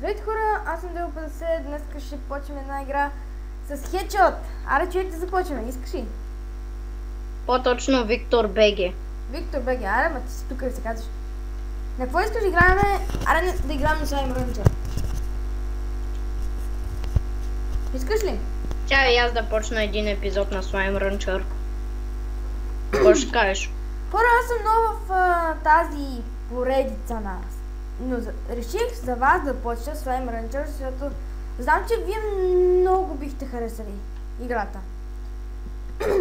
Здравейте хора, аз съм Дело 50, днес ще почнем една игра с Headshot. Аре човек, да започваме, искаш ли? По-точно Виктор БГ. Виктор БГ, аре ма ти си тук да се казваш. На какво искаш да играем? Аре да играем на Slime Rancher. Искаш ли? Чай и аз да почна един епизод на Slime Rancher. Какво ще кажеш? Хора, аз съм нова в тази поредица но реших за вас да почна Slime Rancher, защото знам, че вие много бихте харесали играта.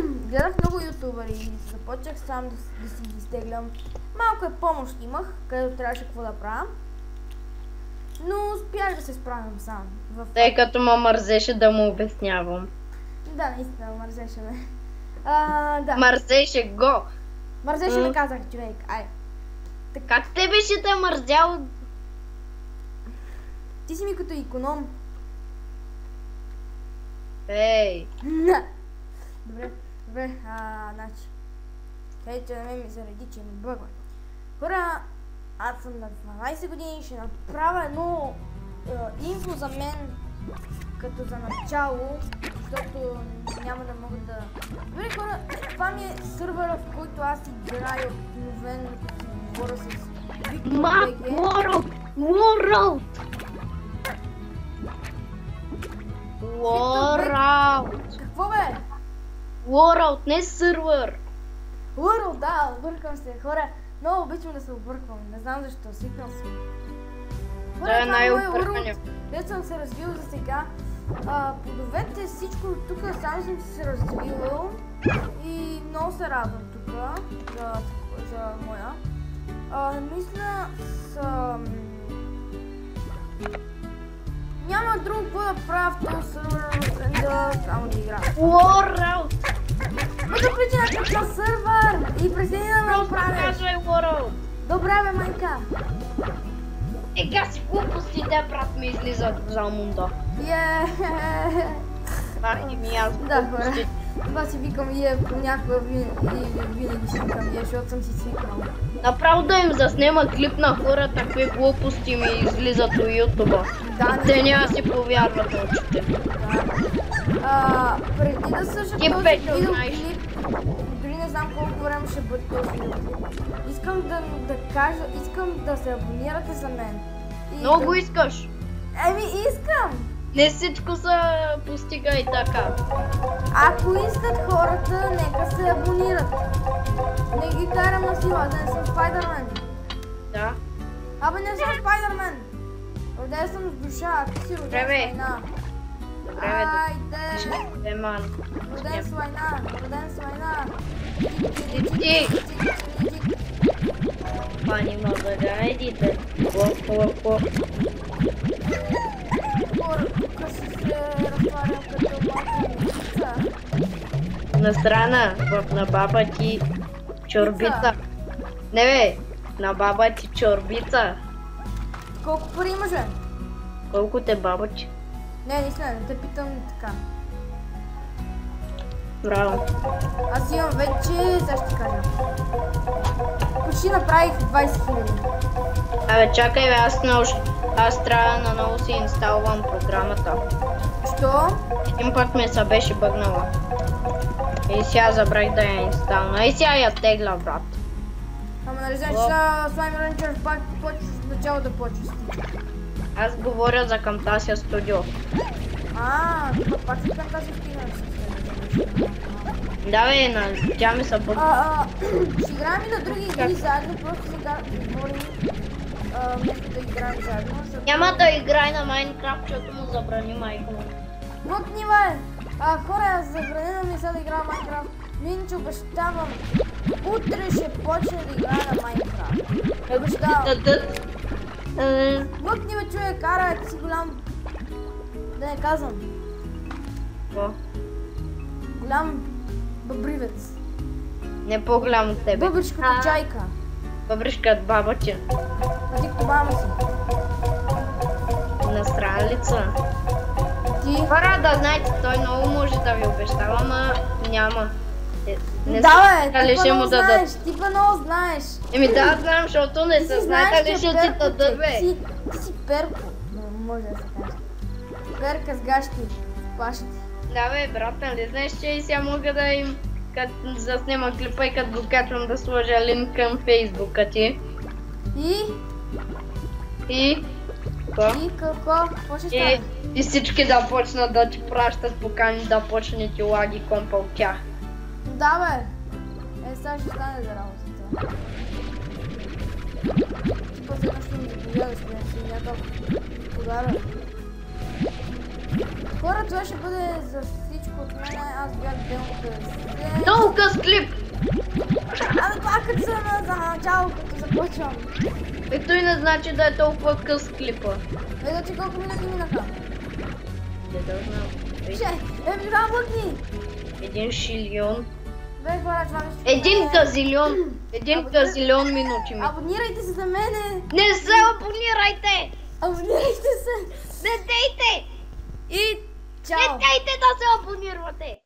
Гледах много ютубъри и започнах сам да си ги изтеглям. Малко помощ имах, където трябваше какво да правя. Но успях да се справям сам. Тъй като ме мързеше да му обяснявам. Да, наистина, мързеше ме. Да. Мързеше го! Мързеше ме, казах, човек. Айде. Как те беше те мързял? Ти си ми като иконом. Ей! Добре, значи. Хей, че на мен ми зареди, че ми бъгва. Хора, аз съм на 12 години, ще направя едно инфо за мен, като за начало, защото няма да мога да... Добре хора, това ми е сървъра, в който аз играя обикновено, като си говоря с Виктор БГ. World! Какво бе? World, не сървър! World, да, обърквам се. Хора, много обичам да се обърквам. Не знам защо, свикнал съм. Това е най-объркване. Дето съм се развил за сега. Подовете всичко тук, сам съм се развивал и много се радвам тук за моя. Мисля няма друго какво да правя в този сървър, да само да играя. World! Ето причината на сървър и пресени да ме оправиш. Добре бе, майка. Ега си глупостите, брат ми излизат за мунда. Махни ми аз глупостите. Това си викам понякога винаги си викам защото съм си свикнал. Направо да им заснема клип на хората, какви глупости ми излизат от ютуба. Да, те няма си повярват очите. Преди да слушам този видеоклип, дори не знам колко време ще бъде този видеоклип. Искам да кажа, искам да се абонирате за мен. Много искаш. Искам! Не всичко се постига и така. Ако искат хората, нека се абонират. Не ги карам на сила, да не съм Спайдърмен. Да. Абе не съм Спайдърмен. Роден съм с душа, а ти си роден с война. Айде! Роден с война, роден с война. Пани ма да гайдите. Тук си се разтварям като малка мишица. На страна, на баба ти чорбица. Не бе, на баба ти чорбица. Колко пари имаш бе? Колко те баба ти? Не, наистина, не те питам така. Браво. Аз имам вече, сега ще кажа. Почти направих 20 000. Абе чакай бе, аз трябва наново си инсталвам програмата. Що? Един път ми се беше бъгнала. И сега забрах да я инстална. И сега я тегля, брат. Ама нали знаеш, Slime Rancher пак почваш от начало да почваш. Аз говоря за Camtasia Studio. Тук пак си Camtasia Studio. Да бе, тя ми се бъгна. Ще играем и на други игри заедно, просто сега говорим вместо да играем заедно. Няма да играй на Майнкрафт, защото му забрани майка му. Мъкни бе! Хора, забранено ми сега да играя Майнкрафт. Но иначе обещавам, утре ще почне да играя на Майнкрафт. Обещавам. Мъкни бе човек, кара, ти си голям... Да не казвам. Какво? Голям бъбривец. Не по-голям от тебе. Бъбриш като чайка. Бъбриш като баба ти. А ти като мама си. На странница. Ти? Хора да знаете, той много може да ви обещава, ама няма. Да бе, ти па много знаеш, ти па много знаеш. Да, знам, защото не се знае дали ще ти дадат бе. Ти си перко. може да се каже. Перка с гащи, пашите. Да бе, брат, нали знаеш, че и сега мога да им, като заснема клипа и като го качвам да сложа линк към фейсбука ти. И? Какво? И какво ще стане? И всички да почнат да ти пращат покани да почне ти лаги компа от тях. Да бе! Сега ще стане за работата. После едно ще ми заповядаш, бе, си някакъв подарък. Хора, това ще бъде за всичко от мен, аз бях Демокъс. Много къс клип! Абе, това като за начало, като започвам. Ето и не значи да е толкова къс клипа. Ето ти колко минути минаха? Не да знам. Работи! 1 шилион. Бе, хора, това нещо... 1 казилион. 1 казилион минути ми. Абонирайте се за мене! Не се абонирайте! Абонирайте се! Не дейте! И чао! Не дейте да се абонирате!